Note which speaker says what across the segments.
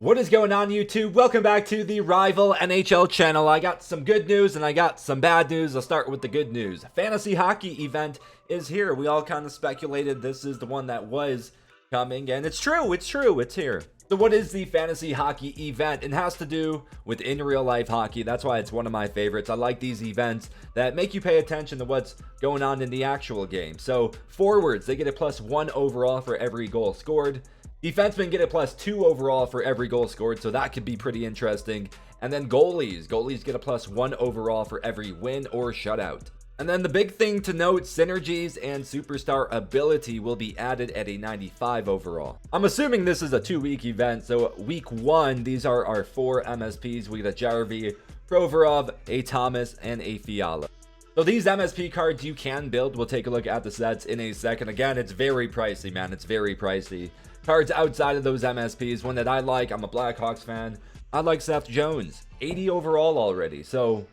Speaker 1: What is going on, YouTube? Welcome back to the Rival NHL channel. I got some good news and I got some bad news. I'll start with the good news. Fantasy hockey event is here. We all kind of speculated this is the one that was coming, and it's true, it's here. So what is the fantasy hockey event? It has to do with in real life hockey. That's why it's one of my favorites. I like these events that make you pay attention to what's going on in the actual game. So forwards, they get a +1 overall for every goal scored. Defensemen get a +2 overall for every goal scored, so that could be pretty interesting. And then goalies get a +1 overall for every win or shutout. And then the big thing to note, synergies and superstar ability will be added at a 95 overall. I'm assuming this is a 2-week event, so week 1, these are our 4 MSPs. We get a Jarvie, Provorov, a Thomas, and a Fiala. So these MSP cards you can build. We'll take a look at the sets in a second. Again, it's very pricey, man. It's very pricey. Cards outside of those MSPs, one that I like, I'm a Blackhawks fan. I like Seth Jones, 80 overall already. So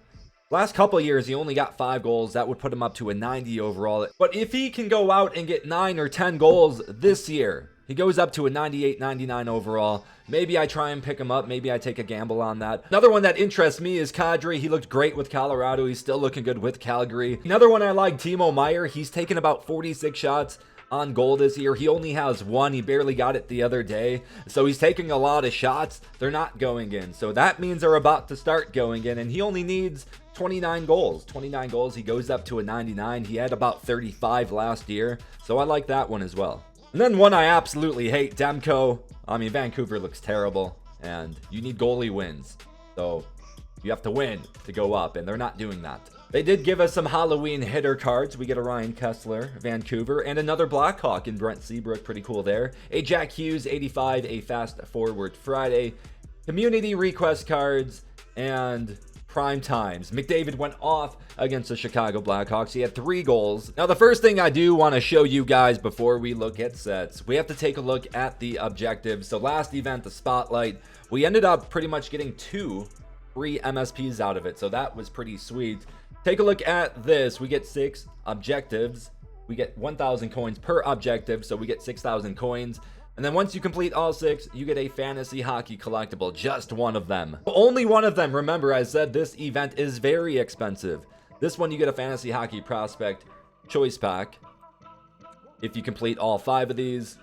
Speaker 1: last couple years, he only got 5 goals. That would put him up to a 90 overall. But if he can go out and get 9 or 10 goals this year, he goes up to a 98, 99 overall. Maybe I try and pick him up. Maybe I take a gamble on that. Another one that interests me is Kadri. He looked great with Colorado. He's still looking good with Calgary. Another one I like, Timo Meier. He's taken about 46 shots on goal this year. He only has 1. He barely got it the other day. So he's taking a lot of shots. They're not going in. So that means they're about to start going in. And he only needs 29 goals. 29 goals. He goes up to a 99. He had about 35 last year. So I like that one as well. And then one I absolutely hate, Demko. I mean, Vancouver looks terrible. And you need goalie wins. So you have to win to go up. And they're not doing that. They did give us some Halloween hitter cards. We get a Ryan Kessler, Vancouver, and another Blackhawk in Brent Seabrook. Pretty cool there. A Jack Hughes, 85, a Fast Forward Friday. Community request cards, and prime times. McDavid went off against the Chicago Blackhawks. He had 3 goals. Now, the first thing I do want to show you guys before we look at sets, we have to take a look at the objectives. So last event, the Spotlight, we ended up pretty much getting 2 free MSPs out of it. So that was pretty sweet. Take a look at this. We get 6 objectives. We get 1,000 coins per objective, so we get 6,000 coins. And then once you complete all 6, you get a fantasy hockey collectible, just one of them. Only one of them. Remember, I said this event is very expensive. This one, you get a fantasy hockey prospect choice pack. If you complete all 5 of these,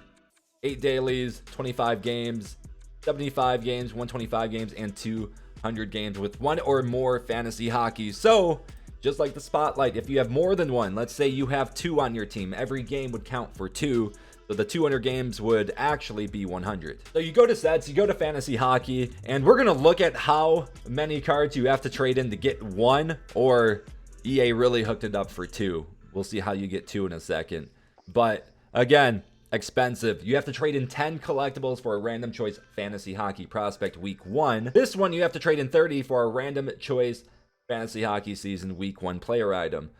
Speaker 1: 8 dailies, 25 games, 75 games, 125 games, and 200 games with 1 or more fantasy hockey. So just like the Spotlight, if you have more than 1, let's say you have 2 on your team, every game would count for 2. So the 200 games would actually be 100. So you go to sets, you go to fantasy hockey, and we're going to look at how many cards you have to trade in to get 1, or EA really hooked it up for 2. We'll see how you get 2 in a second. But again, expensive. You have to trade in 10 collectibles for a random choice fantasy hockey prospect week 1. This one, you have to trade in 30 for a random choice fantasy hockey season week 1 player item.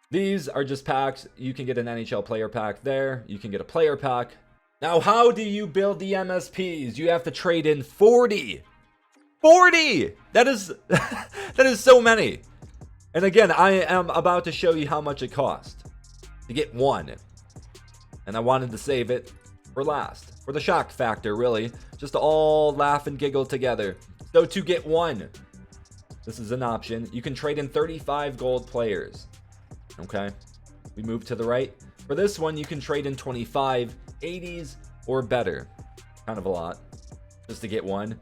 Speaker 1: These are just packs. You can get an NHL player pack there. You can get a player pack. Now, how do you build the MSPs? You have to trade in 40. 40! That is that is so many. And again, I am about to show you how much it costs to get 1. And I wanted to save it for last. For the shock factor, really. Just to all laugh and giggle together. So to get 1, this is an option. You can trade in 35 gold players. Okay. We move to the right. For this one, you can trade in 25 80s or better. Kind of a lot. Just to get 1.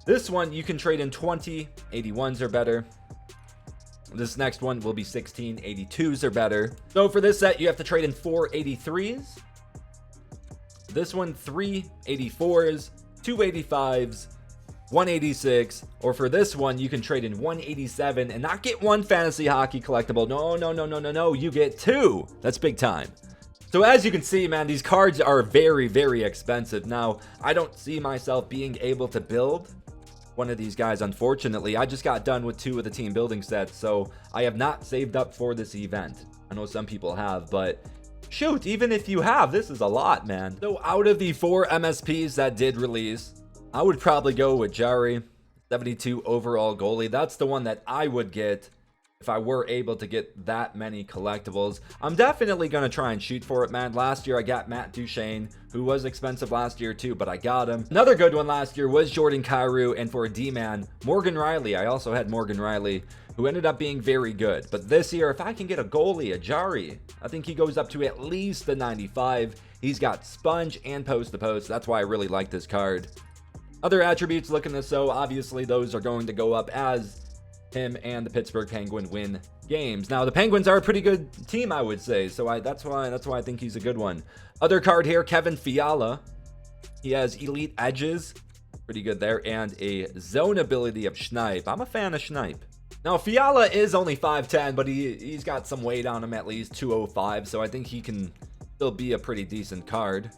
Speaker 1: This one, you can trade in 20 81s or better. This next one will be 16 82s or better. So for this set, you have to trade in 4 83s. This one, 3 84s, 2 85s, 186, or for this one, you can trade in 187 and not get 1 fantasy hockey collectible. No, you get 2. That's big time. So as you can see, man, these cards are very, very expensive. Now, I don't see myself being able to build one of these guys, unfortunately. I just got done with 2 of the team building sets, so I have not saved up for this event. I know some people have, but shoot, even if you have, this is a lot, man. So out of the 4 MSPs that did release, I would probably go with Jarry, 72 overall goalie. That's the one that I would get. if I were able to get that many collectibles. I'm definitely going to try and shoot for it, man. Last year I got Matt Duchene, who was expensive last year too, but I got him. Another good one last year was Jordan Kyrou, and for a D-man, Morgan Riley. I also had Morgan Riley, who ended up being very good. But this year, if I can get a goalie, a Jari, I think he goes up to at least the 95. He's got sponge and post-to-post. That's why I really like this card. Other attributes looking this so, obviously those are going to go up as him and the Pittsburgh Penguin win games. Now the Penguins are a pretty good team, I would say, so that's why I think he's a good one. Other card here, Kevin Fiala. He has elite edges, pretty good there, and a zone ability of Schneip. I'm a fan of Schneip. Now Fiala is only 5'10", but he's got some weight on him, at least 205, so I think he can still be a pretty decent card.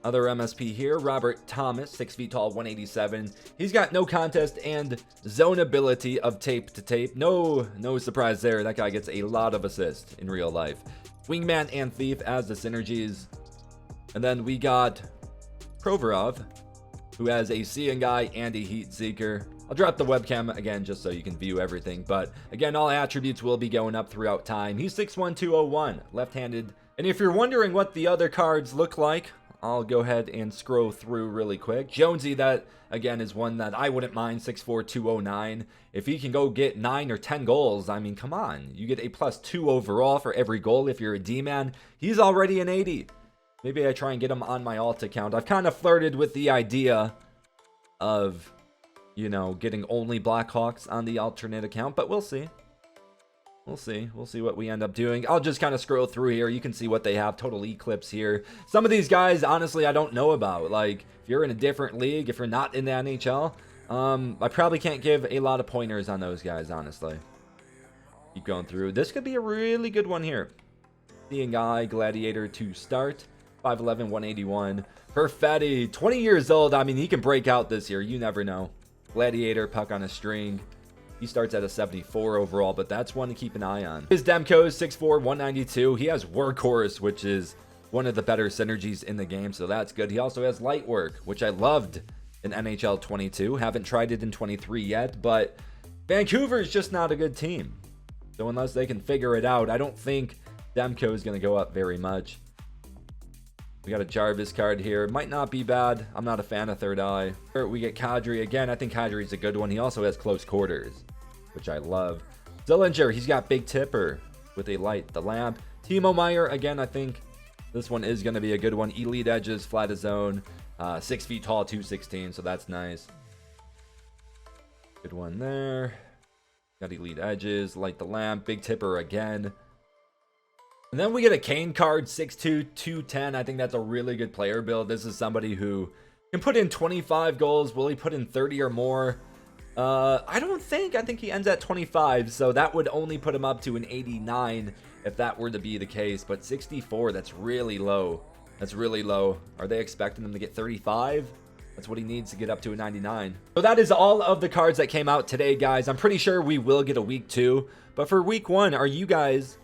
Speaker 1: Other MSP here, Robert Thomas, 6 feet tall, 187. He's got no contest and zone ability of tape to tape. No surprise there. That guy gets a lot of assists in real life. Wingman and Thief as the synergies. And then we got Provorov, who has a Seeing Eye and a Heat Seeker. I'll drop the webcam again just so you can view everything. But again, all attributes will be going up throughout time. He's 6'1", 201, left-handed. And if you're wondering what the other cards look like, I'll go ahead and scroll through really quick. Jonesy, that again is one that I wouldn't mind, 6'4", 209. If he can go get 9 or 10 goals, I mean, come on. You get a +2 overall for every goal if you're a D-man. He's already an 80. Maybe I try and get him on my alt account. I've kind of flirted with the idea of, you know, getting only Blackhawks on the alternate account, but we'll see. We'll see what we end up doing. I'll just kind of scroll through here. You can see what they have. Total Eclipse here. Some of these guys, honestly, I don't know about. Like, if you're in a different league, if you're not in the NHL, I probably can't give a lot of pointers on those guys, honestly. Keep going through. This could be a really good one here. Seeing Eye, Gladiator to start. 5'11", 181. Perfetti, 20 years old. I mean, he can break out this year. You never know. Gladiator, puck on a string. He starts at a 74 overall, but that's one to keep an eye on. His Demko is 6'4", 192. He has Workhorse, which is one of the better synergies in the game, so that's good. He also has Light Work, which I loved in NHL 22. Haven't tried it in 23 yet, but Vancouver is just not a good team. So unless they can figure it out, I don't think Demko is going to go up very much. We got a Jarvis card here. Might not be bad. I'm not a fan of Third Eye. We get Kadri. Again, I think Kadri's a good one. He also has Close Quarters, which I love. Zillinger, he's got Big Tipper with a Light the Lamp. Timo Meyer, again, I think this one is going to be a good one. Elite Edges, Flat as Zone. 6 feet tall, 216, so that's nice. Good one there. Got Elite Edges, Light the Lamp, Big Tipper again. And then we get a Kane card, 6'2", 210. I think that's a really good player build. This is somebody who can put in 25 goals. Will he put in 30 or more? I don't think. I think he ends at 25, so that would only put him up to an 89 if that were to be the case. But 64, that's really low. That's really low. Are they expecting him to get 35? That's what he needs to get up to a 99. So that is all of the cards that came out today, guys. I'm pretty sure we will get a week 2. But for week 1, are you guys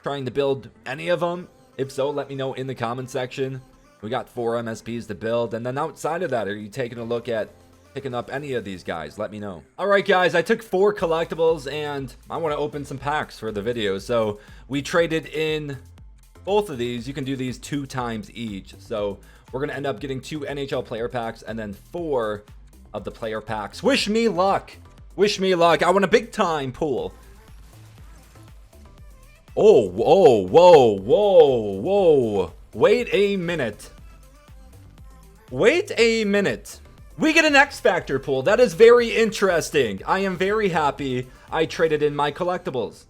Speaker 1: trying to build any of them? If so, let me know in the comment section. We got 4 MSPs to build, and then outside of that, are you taking a look at picking up any of these guys? Let me know. All right, guys, I took 4 collectibles, and I want to open some packs for the video. So we traded in both of these. You can do these 2 times each. So we're going to end up getting 2 NHL player packs and then 4 of the player packs. Wish me luck. Wish me luck. I want a big time pool. Oh, whoa, whoa, whoa, whoa. Wait a minute. Wait a minute. We get an X Factor pool. That is very interesting. I am very happy I traded in my collectibles.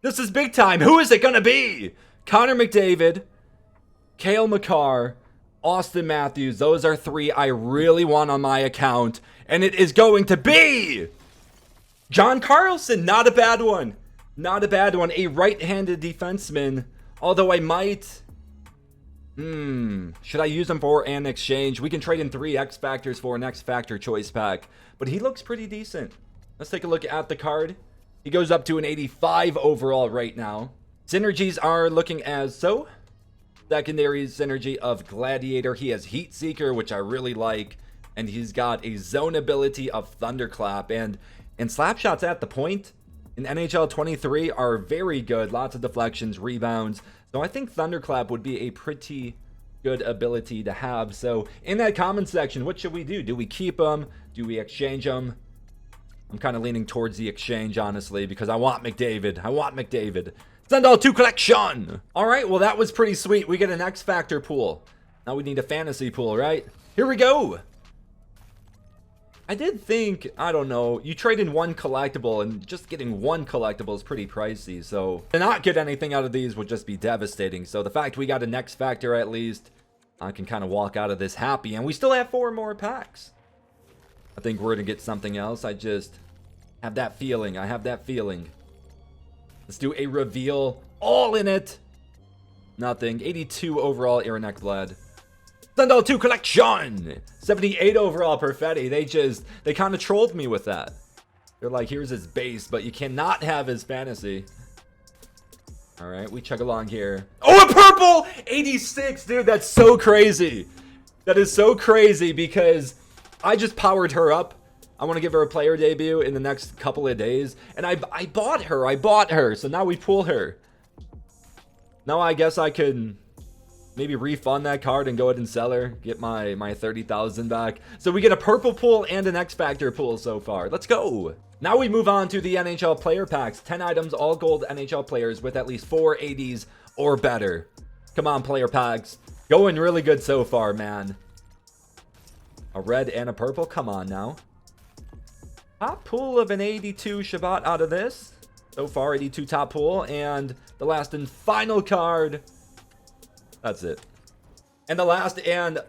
Speaker 1: This is big time. Who is it going to be? Connor McDavid, Cale Makar, Austin Matthews. Those are 3 I really want on my account. And it is going to be John Carlson. Not a bad one. Not a bad one. A right-handed defenseman. Although I might... should I use him for an exchange? We can trade in 3 X Factors for an X Factor choice pack. But he looks pretty decent. Let's take a look at the card. He goes up to an 85 overall right now. Synergies are looking as so. Secondary synergy of Gladiator. He has Heat Seeker, which I really like. And he's got a zone ability of Thunderclap. And Slapshot's at the point. in NHL 23 are very good. Lots of deflections, rebounds. So I think Thunderclap would be a pretty good ability to have. So in that comment section, what should we do? Do we keep them? Do we exchange them? I'm kind of leaning towards the exchange, honestly, because I want McDavid. I want McDavid. Send all to collection. All right, well, that was pretty sweet. We get an X Factor pool. Now we need a fantasy pool, right? Here we go. I did think, I don't know, you trade in one collectible, and just getting one collectible is pretty pricey. So to not get anything out of these would just be devastating. So the fact we got an X Factor at least, I can kind of walk out of this happy. And we still have 4 more packs. I think we're going to get something else. I just have that feeling. I have that feeling. Let's do a reveal. All in it. Nothing. 82 overall Aaron Ekblad. Send all to collection. 78 overall Perfetti. They kind of trolled me with that. They're like, here's his base, but you cannot have his fantasy. All right, we chug along here. Oh, a purple! 86, dude, that's so crazy. That is so crazy because I just powered her up. I want to give her a player debut in the next couple of days. And I bought her. So now we pull her. Now I guess I could maybe refund that card and go ahead and sell her. Get my 30,000 back. So we get a purple pool and an X Factor pool so far. Let's go. Now we move on to the NHL player packs. 10 items, all gold NHL players with at least 4 80s or better. Come on, player packs. Going really good so far, man. A red and a purple. Come on now. Top pool of an 82 Shabbat out of this. So far, 82 top pool. And the last and final card. That's it. And the last and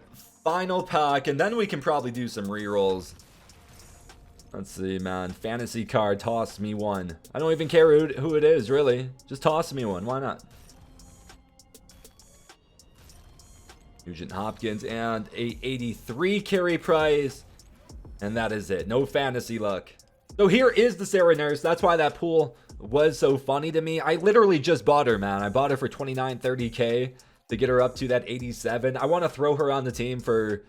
Speaker 1: final pack. And then we can probably do some rerolls. Let's see, man. Fantasy card. Toss me one. I don't even care who it is, really. Just toss me one. Why not? Nugent Hopkins and a 83 carry price. And that is it. No fantasy luck. So here is the Sarah Nurse. That's why that pool was so funny to me. I literally just bought her, man. I bought her for 29, 30K to get her up to that 87. I want to throw her on the team for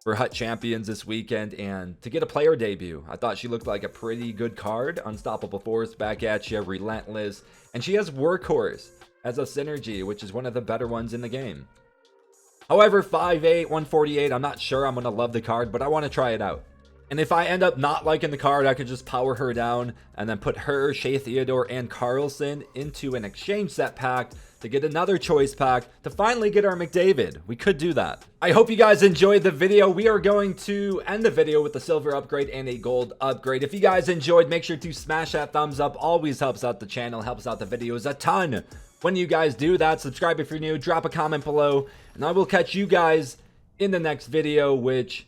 Speaker 1: Hut Champions this weekend and to get a player debut. I thought she looked like a pretty good card. Unstoppable Force, back at you, relentless. And she has Workhorse as a synergy, which is one of the better ones in the game. However, 5'8", 148, I'm not sure I'm going to love the card, but I want to try it out. And if I end up not liking the card, I could just power her down and then put her, Shea Theodore, and Carlson into an exchange set pack to get another choice pack to finally get our McDavid. We could do that. I hope you guys enjoyed the video. We are going to end the video with a silver upgrade and a gold upgrade. If you guys enjoyed, make sure to smash that thumbs up. Always helps out the channel, helps out the videos a ton. When you guys do that, subscribe if you're new, drop a comment below, and I will catch you guys in the next video, which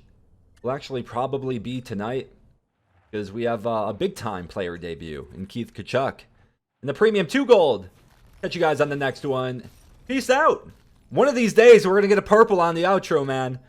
Speaker 1: will actually probably be tonight because we have a big time player debut in Keith Tkachuk in the premium 2 gold. Catch you guys on the next one. Peace out. One of these days we're gonna get a purple on the outro, man.